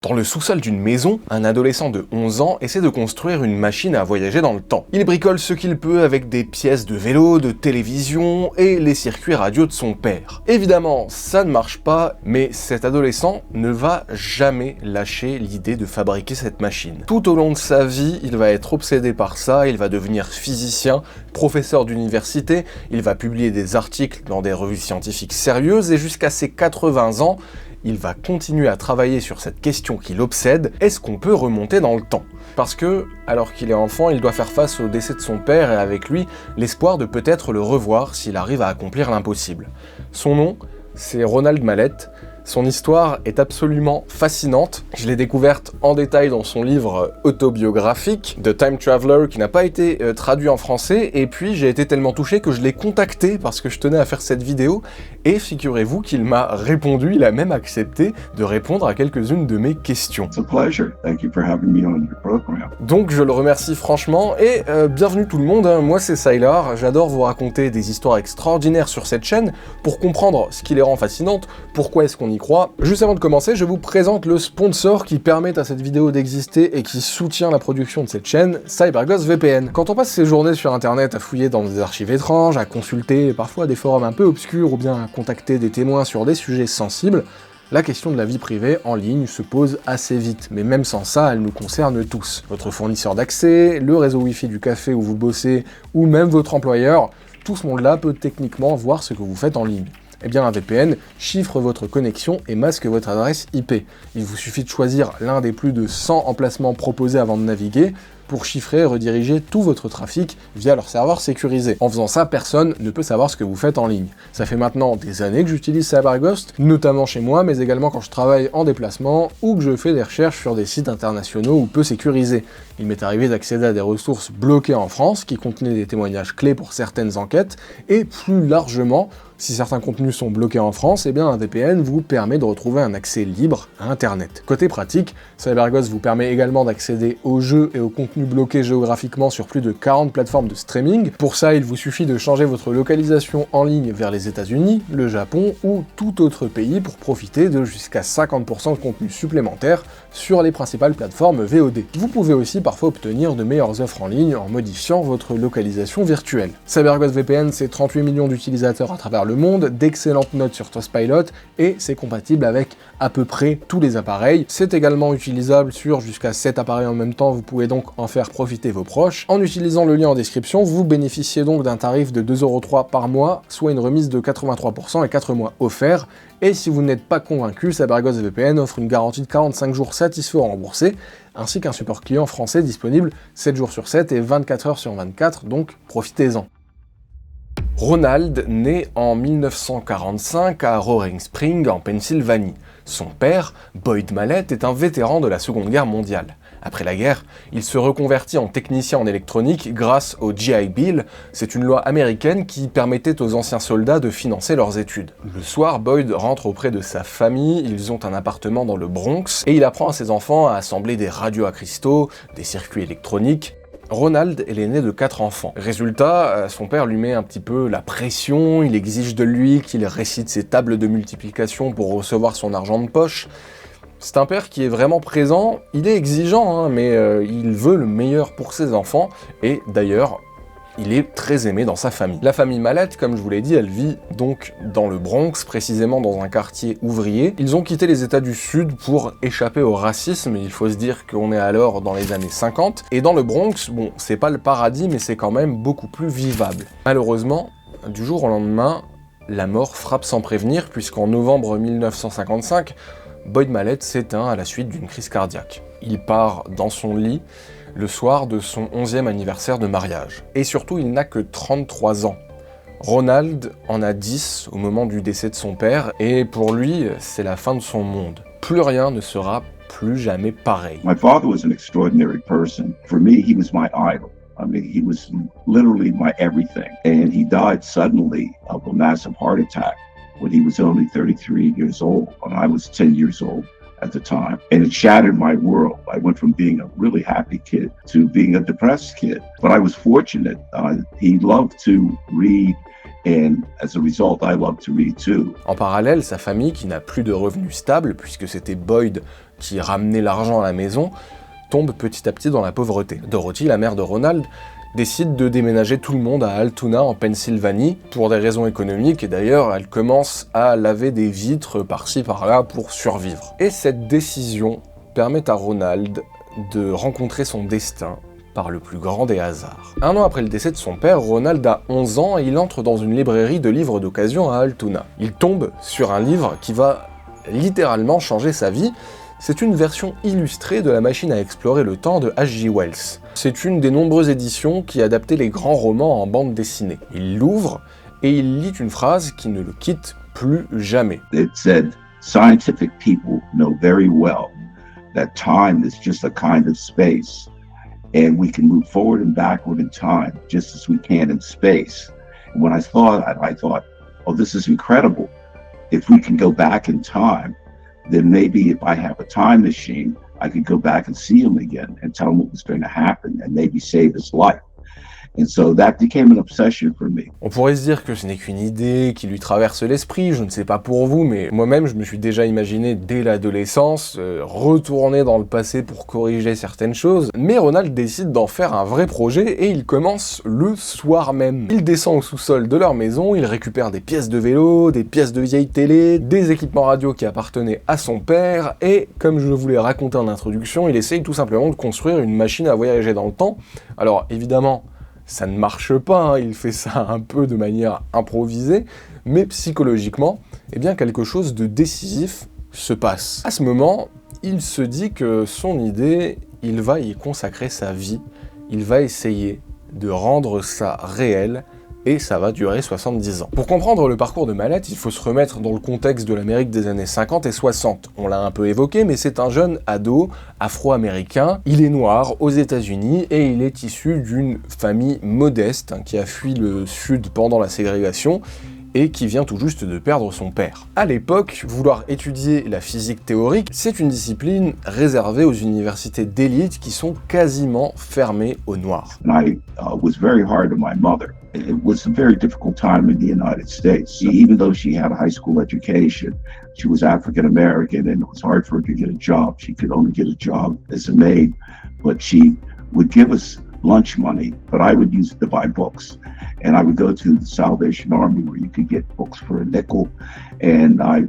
Dans le sous-sol d'une maison, un adolescent de 11 ans essaie de construire une machine à voyager dans le temps. Il bricole ce qu'il peut avec des pièces de vélo, de télévision et les circuits radio de son père. Évidemment, ça ne marche pas, mais cet adolescent ne va jamais lâcher l'idée de fabriquer cette machine. Tout au long de sa vie, il va être obsédé par ça, il va devenir physicien, professeur d'université, il va publier des articles dans des revues scientifiques sérieuses et jusqu'à ses 80 ans, il va continuer à travailler sur cette question qui l'obsède, est-ce qu'on peut remonter dans le temps ? Parce que, alors qu'il est enfant, il doit faire face au décès de son père et avec lui, l'espoir de peut-être le revoir s'il arrive à accomplir l'impossible. Son nom, c'est Ronald Mallett. Son histoire est absolument fascinante. Je l'ai découverte en détail dans son livre autobiographique, The Time Traveler, qui n'a pas été traduit en français, et puis j'ai été tellement touché que je l'ai contacté parce que je tenais à faire cette vidéo, et figurez-vous qu'il m'a répondu, il a même accepté de répondre à quelques-unes de mes questions. It's a pleasure. Thank you for having me on your program. Donc je le remercie franchement, et bienvenue tout le monde, moi c'est Sylar, j'adore vous raconter des histoires extraordinaires sur cette chaîne, pour comprendre ce qui les rend fascinantes, pourquoi est-ce qu'on y croit. Juste avant de commencer, je vous présente le sponsor qui permet à cette vidéo d'exister et qui soutient la production de cette chaîne, CyberGhost VPN. Quand on passe ses journées sur internet à fouiller dans des archives étranges, à consulter parfois des forums un peu obscurs ou bien à contacter des témoins sur des sujets sensibles, la question de la vie privée en ligne se pose assez vite, mais même sans ça, elle nous concerne tous. Votre fournisseur d'accès, le réseau Wi-Fi du café où vous bossez, ou même votre employeur, tout ce monde-là peut techniquement voir ce que vous faites en ligne. Eh bien, un VPN chiffre votre connexion et masque votre adresse IP. Il vous suffit de choisir l'un des plus de 100 emplacements proposés avant de naviguer pour chiffrer et rediriger tout votre trafic via leur serveur sécurisé. En faisant ça, personne ne peut savoir ce que vous faites en ligne. Ça fait maintenant des années que j'utilise CyberGhost, notamment chez moi, mais également quand je travaille en déplacement ou que je fais des recherches sur des sites internationaux ou peu sécurisés. Il m'est arrivé d'accéder à des ressources bloquées en France qui contenaient des témoignages clés pour certaines enquêtes, et plus largement, si certains contenus sont bloqués en France, eh bien un VPN vous permet de retrouver un accès libre à Internet. Côté pratique, CyberGhost vous permet également d'accéder aux jeux et aux contenus bloqués géographiquement sur plus de 40 plateformes de streaming. Pour ça, il vous suffit de changer votre localisation en ligne vers les États-Unis, le Japon ou tout autre pays pour profiter de jusqu'à 50% de contenu supplémentaire sur les principales plateformes VOD. Vous pouvez aussi parfois obtenir de meilleures offres en ligne en modifiant votre localisation virtuelle. CyberGhost VPN, c'est 38 millions d'utilisateurs à travers le monde, d'excellentes notes sur Trustpilot, et c'est compatible avec à peu près tous les appareils. C'est également utilisable sur jusqu'à 7 appareils en même temps, vous pouvez donc en faire profiter vos proches. En utilisant le lien en description, vous bénéficiez donc d'un tarif de 2,03€ par mois, soit une remise de 83% et 4 mois offerts. Et si vous n'êtes pas convaincu, CyberGhost VPN offre une garantie de 45 jours satisfaits ou remboursés, ainsi qu'un support client français disponible 7 jours sur 7 et 24 heures sur 24, donc profitez-en. Ronald naît en 1945 à Roaring Spring, en Pennsylvanie. Son père, Boyd Mallett, est un vétéran de la Seconde Guerre mondiale. Après la guerre, il se reconvertit en technicien en électronique grâce au GI Bill. C'est une loi américaine qui permettait aux anciens soldats de financer leurs études. Le soir, Boyd rentre auprès de sa famille, ils ont un appartement dans le Bronx, et il apprend à ses enfants à assembler des radios à cristaux, des circuits électroniques. Ronald est l'aîné de 4 enfants. Résultat, son père lui met un petit peu la pression, il exige de lui qu'il récite ses tables de multiplication pour recevoir son argent de poche. C'est un père qui est vraiment présent, il est exigeant, mais il veut le meilleur pour ses enfants, et d'ailleurs, il est très aimé dans sa famille. La famille Mallett, comme je vous l'ai dit, elle vit donc dans le Bronx, précisément dans un quartier ouvrier. Ils ont quitté les États du Sud pour échapper au racisme, il faut se dire qu'on est alors dans les années 50, et dans le Bronx, bon, c'est pas le paradis, mais c'est quand même beaucoup plus vivable. Malheureusement, du jour au lendemain, la mort frappe sans prévenir, puisqu'en novembre 1955, Boyd Mallett s'éteint à la suite d'une crise cardiaque. Il part dans son lit le soir de son 11e anniversaire de mariage. Et surtout, il n'a que 33 ans. Ronald en a 10 au moment du décès de son père, et pour lui, c'est la fin de son monde. Plus rien ne sera plus jamais pareil. My father was an extraordinary person. For me, he was my idol. I mean, he was literally my everything. And he died suddenly of a massive heart attack when he was only 33 years old, and I was 10 years old at the time. And it shattered my world. I went from being a really happy kid to being a depressed kid. But I was fortunate. He loved to read And as a result, I love to read too. En parallèle, sa famille, qui n'a plus de revenus stables, puisque c'était Boyd qui ramenait l'argent à la maison, tombe petit à petit dans la pauvreté. Dorothy, la mère de Ronald, décide de déménager tout le monde à Altoona, en Pennsylvanie, pour des raisons économiques, et d'ailleurs, elle commence à laver des vitres par-ci par-là pour survivre. Et cette décision permet à Ronald de rencontrer son destin par le plus grand des hasards. Un an après le décès de son père, Ronald a 11 ans et il entre dans une librairie de livres d'occasion à Altoona. Il tombe sur un livre qui va littéralement changer sa vie. C'est une version illustrée de La machine à explorer le temps de H.G. Wells. C'est une des nombreuses éditions qui adaptaient les grands romans en bande dessinée. Il l'ouvre et il lit une phrase qui ne le quitte plus jamais. It said, "Scientific people know very well that time is just a kind of space, and we can move forward and backward in time just as we can in space." And when I thought, oh, this is incredible. If we can go back in time, then maybe if I have a time machine, I could go back and see him again and tell him what was going to happen and maybe save his life. And so that became an obsession for me. On pourrait se dire que ce n'est qu'une idée qui lui traverse l'esprit, je ne sais pas pour vous, mais moi-même je me suis déjà imaginé dès l'adolescence retourner dans le passé pour corriger certaines choses, mais Ronald décide d'en faire un vrai projet et il commence le soir même. Il descend au sous-sol de leur maison, il récupère des pièces de vélo, des pièces de vieilles télé, des équipements radio qui appartenaient à son père, et comme je vous l'ai raconté en introduction, il essaye tout simplement de construire une machine à voyager dans le temps. Alors évidemment, ça ne marche pas, hein, il fait ça un peu de manière improvisée, mais psychologiquement, eh bien quelque chose de décisif se passe. À ce moment, il se dit que son idée, il va y consacrer sa vie, il va essayer de rendre ça réel, et ça va durer 70 ans. Pour comprendre le parcours de Mallett, il faut se remettre dans le contexte de l'Amérique des années 50 et 60. On l'a un peu évoqué, mais c'est un jeune ado afro-américain. Il est noir aux États-Unis et il est issu d'une famille modeste qui a fui le Sud pendant la ségrégation et qui vient tout juste de perdre son père. À l'époque, vouloir étudier la physique théorique, c'est une discipline réservée aux universités d'élite qui sont quasiment fermées aux Noirs. I was very hard on my mother. It was a very difficult time in the United States. Even though she had a high school education, she was African American and it was hard for her to get a job. She could only get a job as a maid, but she would give us lunch money, but I would use it to buy books. And I would go to the Salvation Army where you could get books for a nickel. And I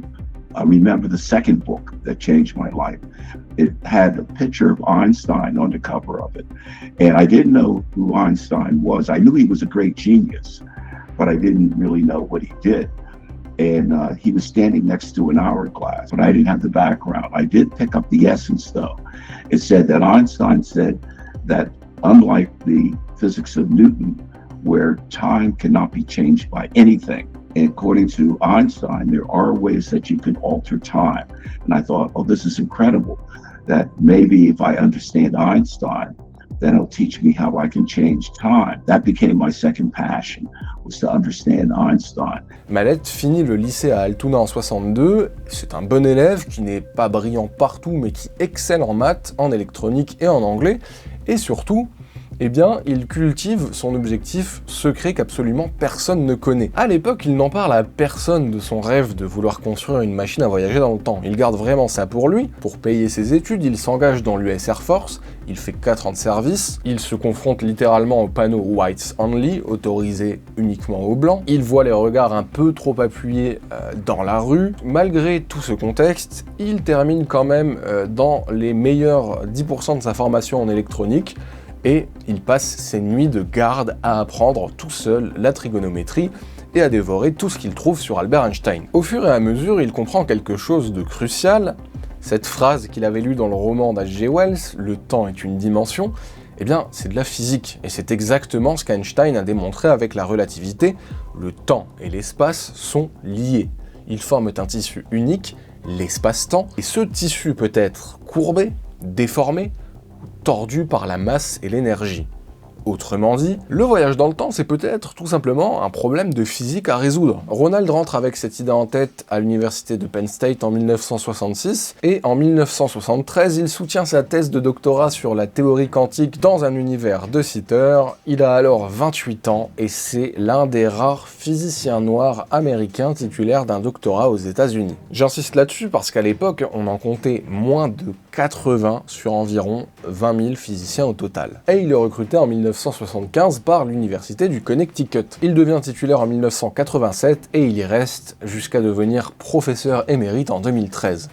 remember the second book that changed my life. It had a picture of Einstein on the cover of it. And I didn't know who Einstein was. I knew he was a great genius, but I didn't really know what he did. And he was standing next to an hourglass, but I didn't have the background. I did pick up the essence though. It said that Einstein said that unlike the physics of Newton, where time cannot be changed by anything, and according to Einstein, there are ways that you can alter time. And I thought, oh, this is incredible, that maybe if I understand Einstein, then it'll teach me how I can change time. That became my second passion, was to understand Einstein. Mallett finit le lycée à Altoona en 62, c'est un bon élève qui n'est pas brillant partout mais qui excelle en maths, en électronique et en anglais, et surtout, eh bien, il cultive son objectif secret qu'absolument personne ne connaît. À l'époque, il n'en parle à personne de son rêve de vouloir construire une machine à voyager dans le temps. Il garde vraiment ça pour lui. Pour payer ses études, il s'engage dans l'US Air Force, il fait 4 ans de service, il se confronte littéralement au panneau Whites Only, autorisé uniquement aux blancs. Il voit les regards un peu trop appuyés dans la rue. Malgré tout ce contexte, il termine quand même dans les meilleurs 10% de sa formation en électronique, et il passe ses nuits de garde à apprendre tout seul la trigonométrie et à dévorer tout ce qu'il trouve sur Albert Einstein. Au fur et à mesure, il comprend quelque chose de crucial. Cette phrase qu'il avait lue dans le roman d'H.G. Wells, « Le temps est une dimension », eh bien, c'est de la physique, et c'est exactement ce qu'Einstein a démontré avec la relativité. Le temps et l'espace sont liés. Ils forment un tissu unique, l'espace-temps, et ce tissu peut être courbé, déformé, tordu par la masse et l'énergie. Autrement dit, le voyage dans le temps, c'est peut-être tout simplement un problème de physique à résoudre. Ronald rentre avec cette idée en tête à l'université de Penn State en 1966, et en 1973, il soutient sa thèse de doctorat sur la théorie quantique dans un univers de Sitter. Il a alors 28 ans, et c'est l'un des rares physiciens noirs américains titulaires d'un doctorat aux États-Unis. J'insiste là-dessus parce qu'à l'époque, on en comptait moins de 80 sur environ 20 000 physiciens au total. Et il est recruté en 1975 par l'université du Connecticut. Il devient titulaire en 1987 et il y reste jusqu'à devenir professeur émérite en 2013.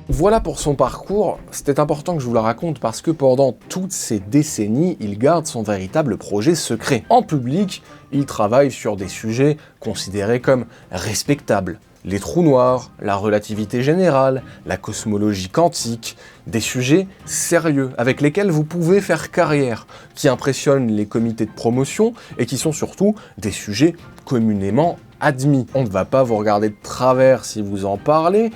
Voilà pour son parcours, c'était important que je vous le raconte parce que pendant toutes ces décennies, il garde son véritable projet secret. En public, il travaille sur des sujets considérés comme respectables. Les trous noirs, la relativité générale, la cosmologie quantique, des sujets sérieux avec lesquels vous pouvez faire carrière, qui impressionnent les comités de promotion et qui sont surtout des sujets communément admis. On ne va pas vous regarder de travers si vous en parlez,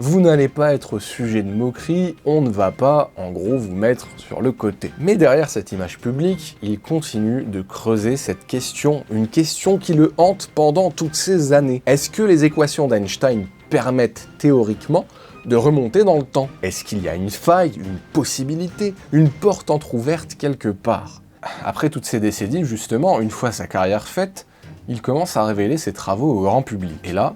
vous n'allez pas être sujet de moquerie, on ne va pas, en gros, vous mettre sur le côté. Mais derrière cette image publique, il continue de creuser cette question, une question qui le hante pendant toutes ces années. Est-ce que les équations d'Einstein permettent théoriquement de remonter dans le temps? Est-ce qu'il y a une faille, une possibilité, une porte entrouverte quelque part? Après toutes ces décennies, justement, une fois sa carrière faite, il commence à révéler ses travaux au grand public. Et là,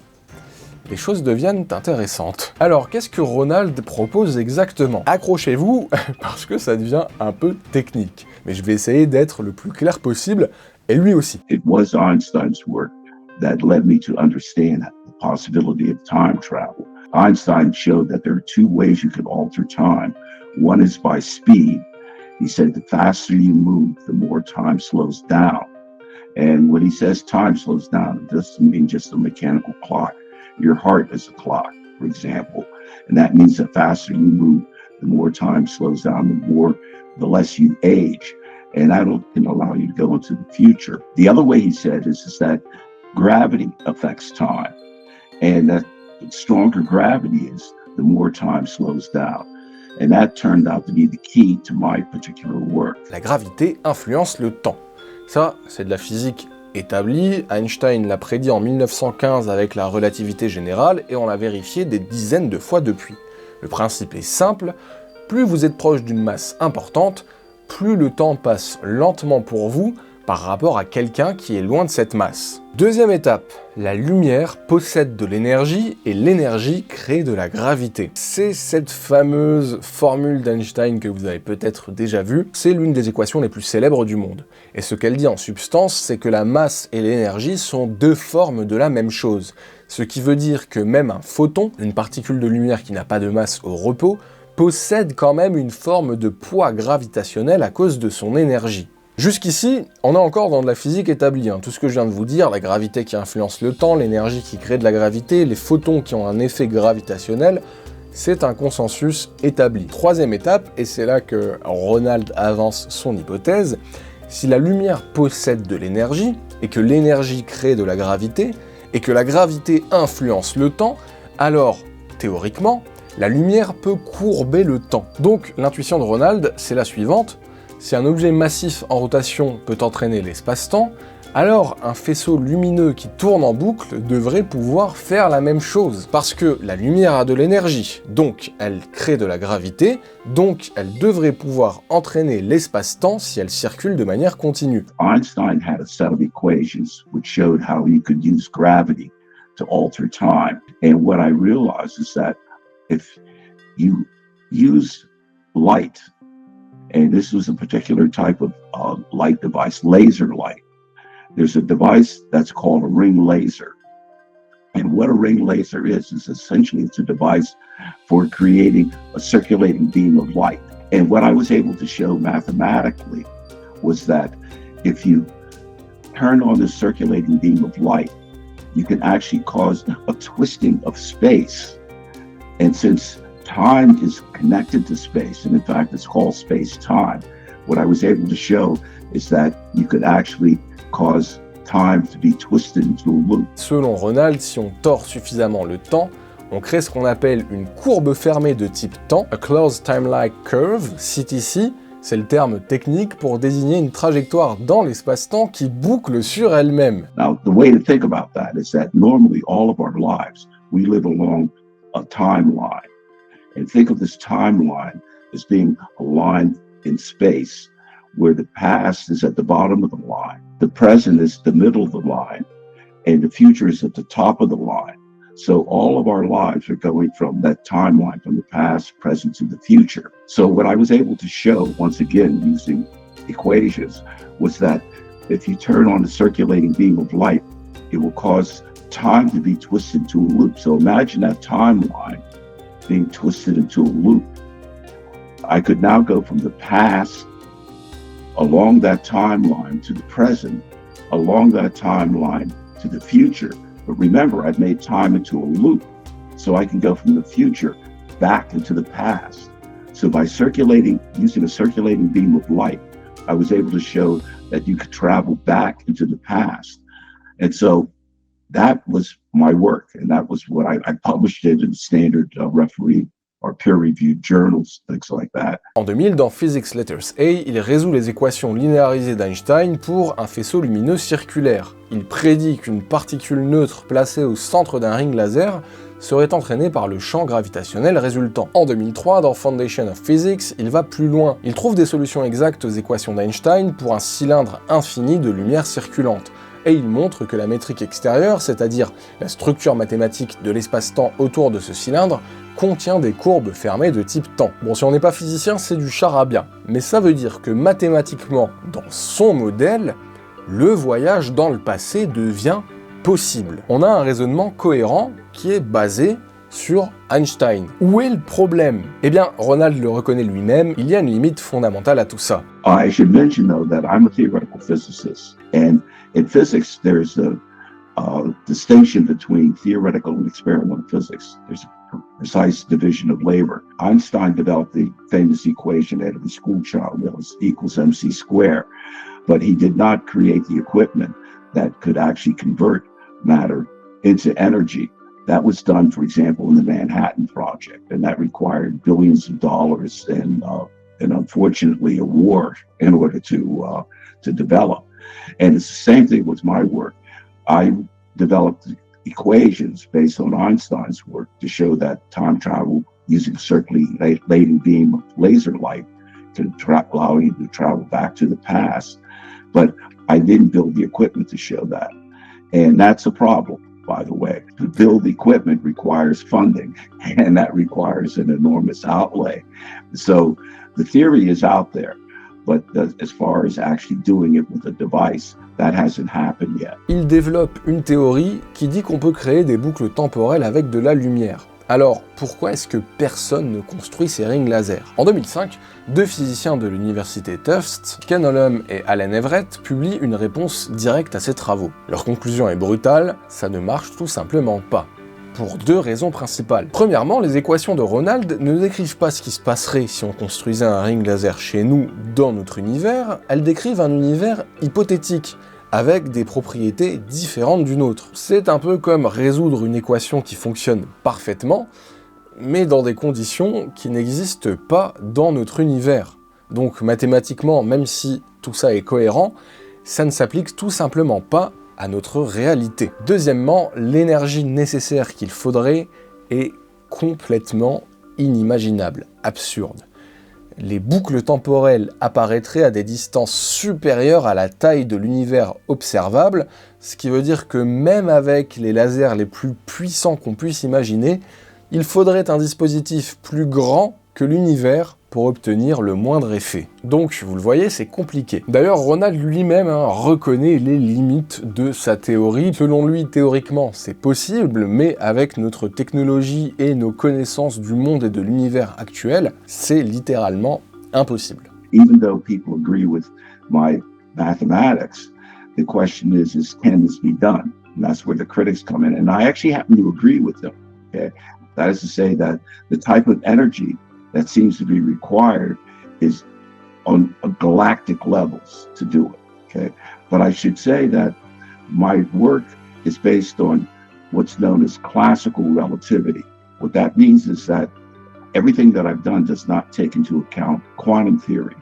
les choses deviennent intéressantes. Alors, qu'est-ce que Ronald propose exactement? Accrochez-vous, parce que ça devient un peu technique. Mais je vais essayer d'être le plus clair possible, et lui aussi. It was Einstein's work that led me to understand the possibility of time travel. Einstein showed that there are two ways you can alter time. One is by speed. He said the faster you move, the more time slows down. And when he says time slows down, it doesn't mean just a mechanical clock. Your heart is a clock, for example, and that means the faster you move, the more time slows down, the less you age, and that can allow you to go into the future. The other way he said is that gravity affects time, and that the stronger gravity is, the more time slows down, and that turned out to be the key to my particular work. La gravité influence le temps. Ça, c'est de la physique établi, Einstein l'a prédit en 1915 avec la relativité générale et on l'a vérifié des dizaines de fois depuis. Le principe est simple, plus vous êtes proche d'une masse importante, plus le temps passe lentement pour vous par rapport à quelqu'un qui est loin de cette masse. Deuxième étape, la lumière possède de l'énergie et l'énergie crée de la gravité. C'est cette fameuse formule d'Einstein que vous avez peut-être déjà vue, c'est l'une des équations les plus célèbres du monde. Et ce qu'elle dit en substance, c'est que la masse et l'énergie sont deux formes de la même chose. Ce qui veut dire que même un photon, une particule de lumière qui n'a pas de masse au repos, possède quand même une forme de poids gravitationnel à cause de son énergie. Jusqu'ici, on est encore dans de la physique établie, tout ce que je viens de vous dire, la gravité qui influence le temps, l'énergie qui crée de la gravité, les photons qui ont un effet gravitationnel, c'est un consensus établi. Troisième étape, et c'est là que Ronald avance son hypothèse, si la lumière possède de l'énergie, et que l'énergie crée de la gravité, et que la gravité influence le temps, alors, théoriquement, la lumière peut courber le temps. Donc, l'intuition de Ronald, c'est la suivante. Si un objet massif en rotation peut entraîner l'espace-temps, alors un faisceau lumineux qui tourne en boucle devrait pouvoir faire la même chose. Parce que la lumière a de l'énergie, donc elle crée de la gravité, donc elle devrait pouvoir entraîner l'espace-temps si elle circule de manière continue. Einstein had a set of equations which showed how you could use gravity to alter time. And what I realized is that if you use light, and this was a particular type of light device, laser light. There's a device that's called a ring laser. And what a ring laser is essentially it's a device for creating a circulating beam of light. And what I was able to show mathematically was that if you turn on this circulating beam of light, you can actually cause a twisting of space. And since time is connected to space, and in fact it's called space-time, what I was able to show is that you could actually cause time to be twisted into a loop. Selon Ronald, si on tord suffisamment le temps, on crée ce qu'on appelle une courbe fermée de type temps, a closed time-like curve, CTC, C'est le terme technique pour désigner une trajectoire dans l'espace-temps qui boucle sur elle-même. Now, the way to think about that is that normally all of our lives, we live along a timeline. And think of this timeline as being a line in space where the past is at the bottom of the line, the present is the middle of the line, and the future is at the top of the line. So all of our lives are going from that timeline, from the past, present, to the future. So what I was able to show, once again, using equations, was that if you turn on a circulating beam of light, it will cause time to be twisted into a loop. So imagine that timeline being twisted into a loop. I could now go from the past along that timeline to the present, along that timeline to the future. But remember, I've made time into a loop, so I can go from the future back into the past. So by using a circulating beam of light, I was able to show that you could travel back into the past. And so that was my work, and that was what I published it in standard referee or peer-reviewed journals, things like that. En 2000, dans Physics Letters A, il résout les équations linéarisées d'Einstein pour un faisceau lumineux circulaire. Il prédit qu'une particule neutre placée au centre d'un ring laser serait entraînée par le champ gravitationnel résultant. En 2003, dans Foundation of Physics, il va plus loin. Il trouve des solutions exactes aux équations d'Einstein pour un cylindre infini de lumière circulante. Et il montre que la métrique extérieure, c'est-à-dire la structure mathématique de l'espace-temps autour de ce cylindre, contient des courbes fermées de type temps. Bon, si on n'est pas physicien, c'est du charabia. Mais ça veut dire que mathématiquement, dans son modèle, le voyage dans le passé devient possible. On a un raisonnement cohérent qui est basé sur Einstein. Où est le problème? Eh bien, Ronald le reconnaît lui-même, il y a une limite fondamentale à tout ça. I should mention, though, that I'm a theoretical physicist. And in physics, there's a distinction between theoretical and experimental physics. There's a precise division of labor. Einstein developed the famous equation out of the school child, equals mc squared, but he did not create the equipment that could actually convert matter into energy. That was done, for example, in the Manhattan Project, and that required billions of dollars and unfortunately a war in order to develop. And it's the same thing with my work. I developed equations based on Einstein's work to show that time travel using a circulating beam of laser light can allow you to travel back to the past. But I didn't build the equipment to show that. And that's a problem, by the way. To build equipment requires funding, and that requires an enormous outlay. So the theory is out there, but as far as actually doing it with a device, that hasn't happened yet. Il développe une théorie qui dit qu'on peut créer des boucles temporelles avec de la lumière. Alors, pourquoi est-ce que personne ne construit ces rings laser? En 2005, deux physiciens de l'université Tufts, Ken Ollum et Alan Everett, publient une réponse directe à ces travaux. Leur conclusion est brutale, ça ne marche tout simplement pas. Pour deux raisons principales. Premièrement, les équations de Ronald ne décrivent pas ce qui se passerait si on construisait un ring laser chez nous, dans notre univers, elles décrivent un univers hypothétique, avec des propriétés différentes du nôtre. C'est un peu comme résoudre une équation qui fonctionne parfaitement, mais dans des conditions qui n'existent pas dans notre univers. Donc mathématiquement, même si tout ça est cohérent, ça ne s'applique tout simplement pas à notre réalité. Deuxièmement, l'énergie nécessaire qu'il faudrait est complètement inimaginable, absurde. Les boucles temporelles apparaîtraient à des distances supérieures à la taille de l'univers observable, ce qui veut dire que même avec les lasers les plus puissants qu'on puisse imaginer, il faudrait un dispositif plus grand que l'univers pour obtenir le moindre effet. Donc, vous le voyez, c'est compliqué. D'ailleurs, Ronald lui-même reconnaît les limites de sa théorie. Selon lui, théoriquement, c'est possible, mais avec notre technologie et nos connaissances du monde et de l'univers actuel, c'est littéralement impossible. Even though people agree with my mathematics, the question is can this be done? And that's where the critics come in. And I actually happen to agree with them. Okay? That is to say that the type of energy that seems to be required is on galactic levels to do it, okay? But I should say that my work is based on what's known as classical relativity. What that means is that everything that I've done does not take into account quantum theory.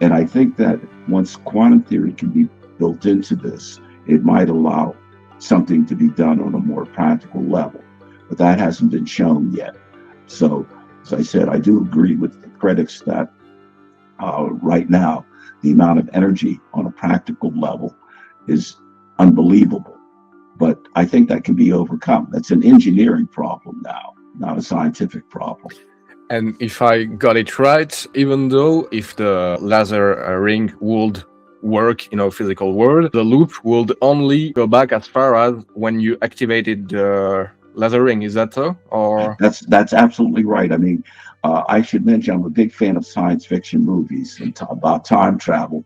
And I think that once quantum theory can be built into this, it might allow something to be done on a more practical level. But that hasn't been shown yet. So, as I said, I do agree with the critics that right now, the amount of energy on a practical level is unbelievable. But I think that can be overcome. That's an engineering problem now, not a scientific problem. And if I got it right, even though if the laser ring would work in a physical world, the loop would only go back as far as when you activated the laser ring. Is that so? Or That's absolutely right. I mean, I should mention I'm a big fan of science fiction movies and about time travel,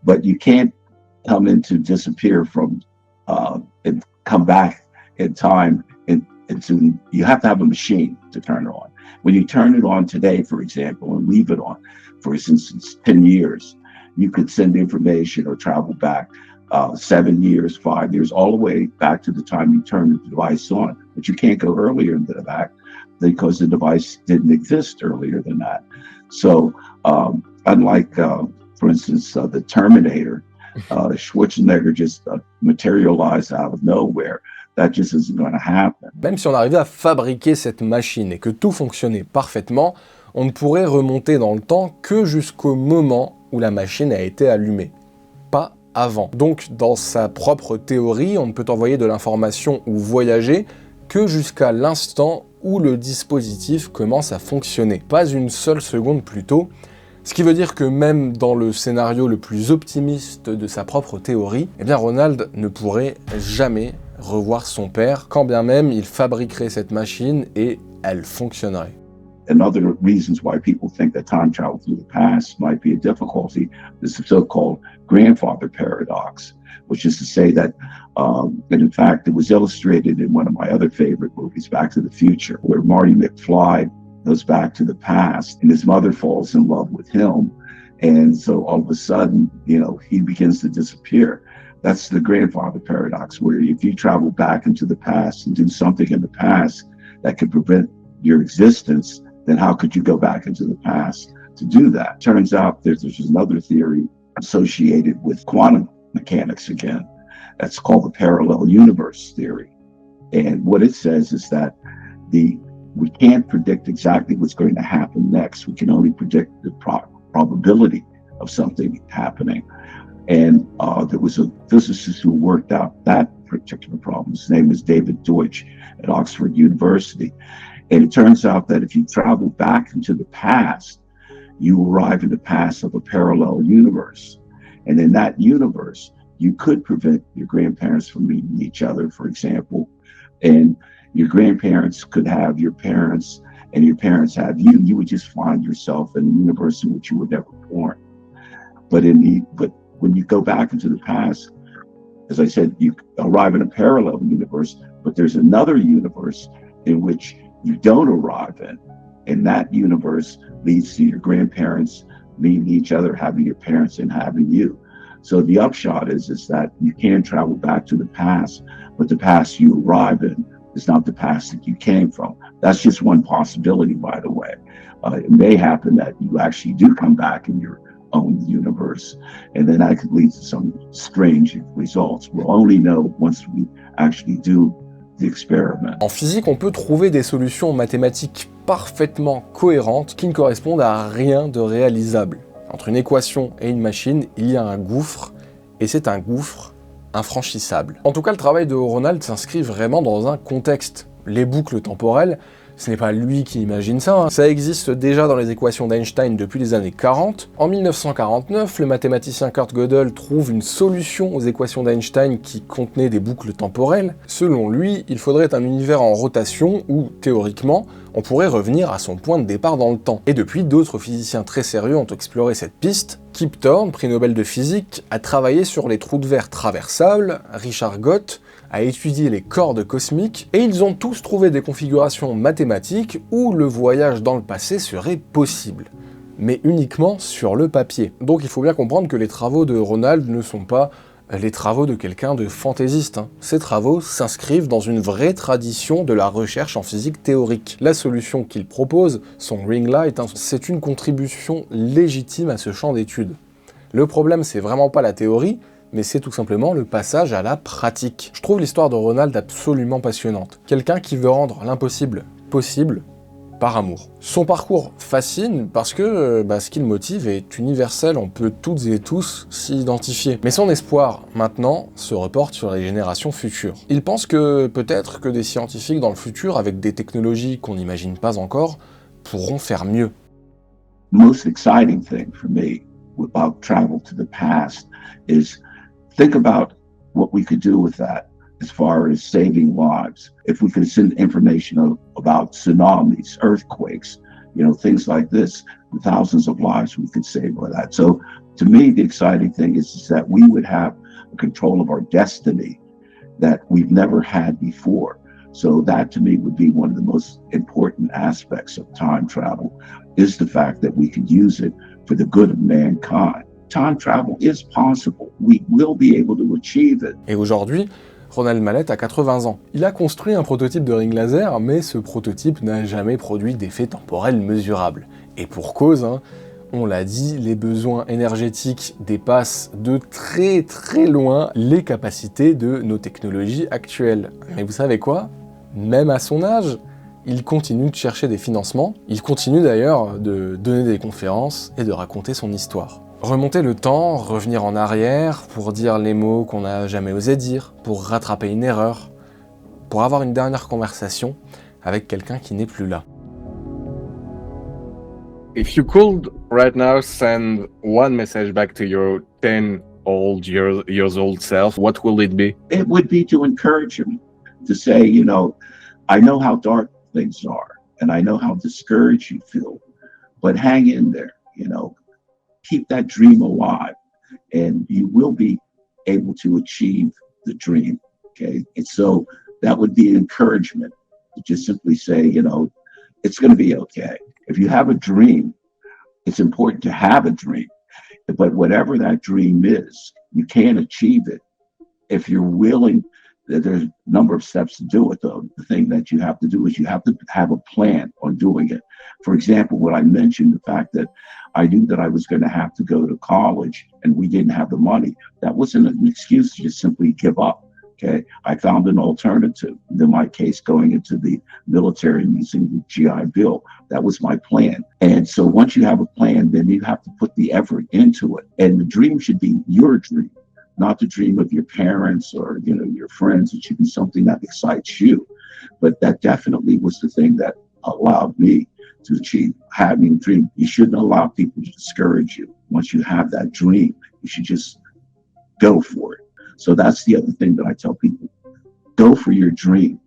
but you can't come in to disappear from and come back in time into, you have to have a machine to turn it on. When you turn it on today, for example, and leave it on, for instance, 10 years, you could send information or travel back 7 years, 5 years, all the way back to the time you turn the device on. But you can't go earlier than that because the device didn't exist earlier than that. So unlike, for instance, the Terminator, Schwarzenegger just materialized out of nowhere. That just isn't going to happen. Même si on arrivait à fabriquer cette machine et que tout fonctionnait parfaitement, on ne pourrait remonter dans le temps que jusqu'au moment où la machine a été allumée, pas avant. Donc dans sa propre théorie, on ne peut envoyer de l'information ou voyager que jusqu'à l'instant où le dispositif commence à fonctionner, pas une seule seconde plus tôt. Ce qui veut dire que même dans le scénario le plus optimiste de sa propre théorie, eh bien Ronald ne pourrait jamais revoir son père, quand bien même il fabriquerait cette machine et elle fonctionnerait. Another reasons why people think that time travel through the past might be a difficulty is the so-called grandfather paradox, which is to say that, and in fact, it was illustrated in one of my other favorite movies, Back to the Future, where Marty McFly goes back to the past and his mother falls in love with him. And so all of a sudden, you know, he begins to disappear. That's the grandfather paradox, where if you travel back into the past and do something in the past that could prevent your existence, then how could you go back into the past to do that? Turns out there's another theory associated with quantum mechanics again. That's called the parallel universe theory. And what it says is that we can't predict exactly what's going to happen next. We can only predict the probability of something happening. And there was a physicist who worked out that particular problem. His name is David Deutsch at Oxford University. And it turns out that if you travel back into the past, you arrive in the past of a parallel universe. And in that universe, you could prevent your grandparents from meeting each other, for example. And your grandparents could have your parents, and your parents have you. You would just find yourself in a universe in which you were never born. But when you go back into the past, as I said, you arrive in a parallel universe, but there's another universe in which you don't arrive in. And that universe leads to your grandparents meeting each other, having your parents and having you. So the upshot is that you can travel back to the past, but the past you arrive in is not the past that you came from. That's just one possibility, by the way. It may happen that you actually do come back in your own universe, and then that could lead to some strange results. We'll only know once we actually do the experiment. En physique, on peut trouver des solutions mathématiques parfaitement cohérentes qui ne correspondent à rien de réalisable. Entre une équation et une machine, il y a un gouffre, et c'est un gouffre infranchissable. En tout cas, le travail de Ronald s'inscrit vraiment dans un contexte. Les boucles temporelles, ce n'est pas lui qui imagine ça, hein. Ça existe déjà dans les équations d'Einstein depuis les années 40. En 1949, le mathématicien Kurt Gödel trouve une solution aux équations d'Einstein qui contenait des boucles temporelles. Selon lui, il faudrait un univers en rotation où, théoriquement, on pourrait revenir à son point de départ dans le temps. Et depuis, d'autres physiciens très sérieux ont exploré cette piste. Kip Thorne, prix Nobel de physique, a travaillé sur les trous de verre traversables, Richard Gott a étudié les cordes cosmiques, et ils ont tous trouvé des configurations mathématiques où le voyage dans le passé serait possible, mais uniquement sur le papier. Donc il faut bien comprendre que les travaux de Ronald ne sont pas les travaux de quelqu'un de fantaisiste, hein. Ces travaux s'inscrivent dans une vraie tradition de la recherche en physique théorique. La solution qu'il propose, son ring light, hein, c'est une contribution légitime à ce champ d'études. Le problème, c'est vraiment pas la théorie, mais c'est tout simplement le passage à la pratique. Je trouve l'histoire de Ronald absolument passionnante. Quelqu'un qui veut rendre l'impossible possible par amour. Son parcours fascine parce que ce qui le motive est universel, on peut toutes et tous s'y identifier. Mais son espoir, maintenant, se reporte sur les générations futures. Il pense que peut-être que des scientifiques dans le futur, avec des technologies qu'on n'imagine pas encore, pourront faire mieux. The most exciting thing for me about travel to the past is think about what we could do with that as far as saving lives. If we could send information about tsunamis, earthquakes, things like this, thousands of lives we could save by that. So to me, the exciting thing is that we would have control of our destiny that we've never had before. So that to me would be one of the most important aspects of time travel, is the fact that we could use it for the good of mankind. Time travel is possible. We will be able to achieve it. Et aujourd'hui, Ronald Mallett a 80 ans. Il a construit un prototype de ring laser, mais ce prototype n'a jamais produit d'effet temporel mesurable. Et pour cause, on l'a dit, les besoins énergétiques dépassent de très très loin les capacités de nos technologies actuelles. Mais vous savez quoi ? Même à son âge, il continue de chercher des financements, il continue d'ailleurs de donner des conférences et de raconter son histoire. Remonter le temps, revenir en arrière pour dire les mots qu'on n'a jamais osé dire, pour rattraper une erreur, pour avoir une dernière conversation avec quelqu'un qui n'est plus là. If you could right now send one message back to your 10 years old self, what will it be? It would be to encourage him, to say, I know how dark things are, and I know how discouraged you feel, but hang in there, keep that dream alive, and you will be able to achieve the dream, okay? And so that would be encouragement to just simply say, it's going to be okay. If you have a dream, it's important to have a dream, but whatever that dream is, you can achieve it if you're willing. There's a number of steps to do it, though. The thing that you have to do is you have to have a plan on doing it. For example, when I mentioned the fact that I knew that I was going to have to go to college and we didn't have the money, that wasn't an excuse to just simply give up. Okay, I found an alternative. In my case, going into the military and using the GI Bill, that was my plan. And so once you have a plan, then you have to put the effort into it. And the dream should be your dream, not the dream of your parents or your friends. It should be something that excites you. But that definitely was the thing that allowed me to achieve having a dream. You shouldn't allow people to discourage you. Once you have that dream, you should just go for it. So that's the other thing that I tell people. Go for your dream,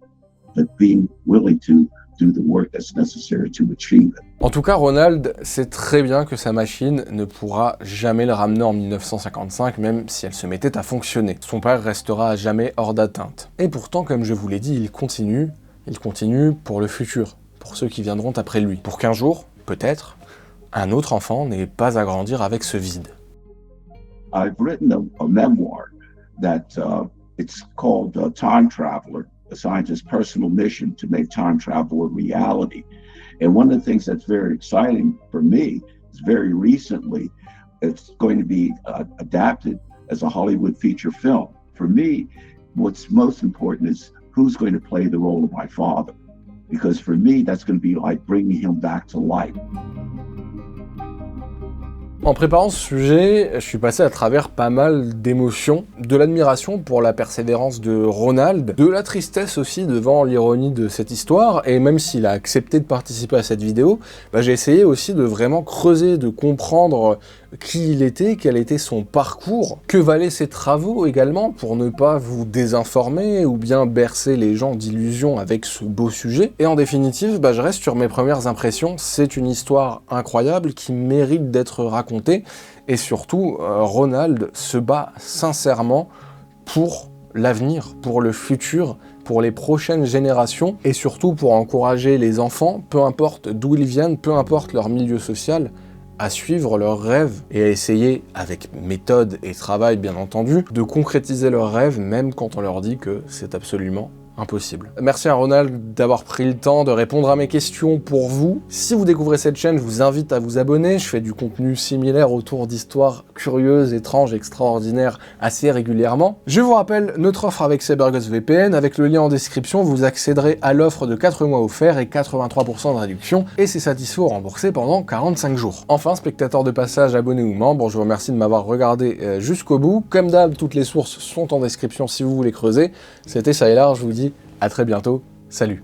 but being willing to do the work that's necessary to achieve it. En tout cas, Ronald sait très bien que sa machine ne pourra jamais le ramener en 1955, même si elle se mettait à fonctionner. Son père restera à jamais hors d'atteinte. Et pourtant, comme je vous l'ai dit, il continue pour le futur, pour ceux qui viendront après lui. Pour qu'un jour, peut-être, un autre enfant n'ait pas à grandir avec ce vide. I've written a memoir that it's called Time Traveler, a scientist's personal mission to make time travel a reality. And one of the things that's very exciting for me is very recently, it's going to be adapted as a Hollywood feature film. For me, what's most important is who's going to play the role of my father. Because for me, that's going to be like bringing him back to life. En préparant ce sujet, je suis passé à travers pas mal d'émotions, de l'admiration pour la persévérance de Ronald, de la tristesse aussi devant l'ironie de cette histoire, et même s'il a accepté de participer à cette vidéo, j'ai essayé aussi de vraiment creuser, de comprendre qui il était, quel était son parcours, que valaient ses travaux également, pour ne pas vous désinformer ou bien bercer les gens d'illusions avec ce beau sujet. Et en définitive, je reste sur mes premières impressions, c'est une histoire incroyable qui mérite d'être racontée, et surtout, Ronald se bat sincèrement pour l'avenir, pour le futur, pour les prochaines générations, et surtout pour encourager les enfants, peu importe d'où ils viennent, peu importe leur milieu social, à suivre leurs rêves et à essayer, avec méthode et travail bien entendu, de concrétiser leurs rêves même quand on leur dit que c'est absolument impossible. Merci à Ronald d'avoir pris le temps de répondre à mes questions pour vous. Si vous découvrez cette chaîne, je vous invite à vous abonner. Je fais du contenu similaire autour d'histoires curieuses, étranges, extraordinaires assez régulièrement. Je vous rappelle notre offre avec CyberGhost VPN. Avec le lien en description, vous accéderez à l'offre de 4 mois offerts et 83% de réduction, et c'est satisfait ou remboursé pendant 45 jours. Enfin, spectateurs de passage, abonnés ou membres, je vous remercie de m'avoir regardé jusqu'au bout. Comme d'hab, toutes les sources sont en description si vous voulez creuser. C'était Sylar, je vous dis à très bientôt, salut.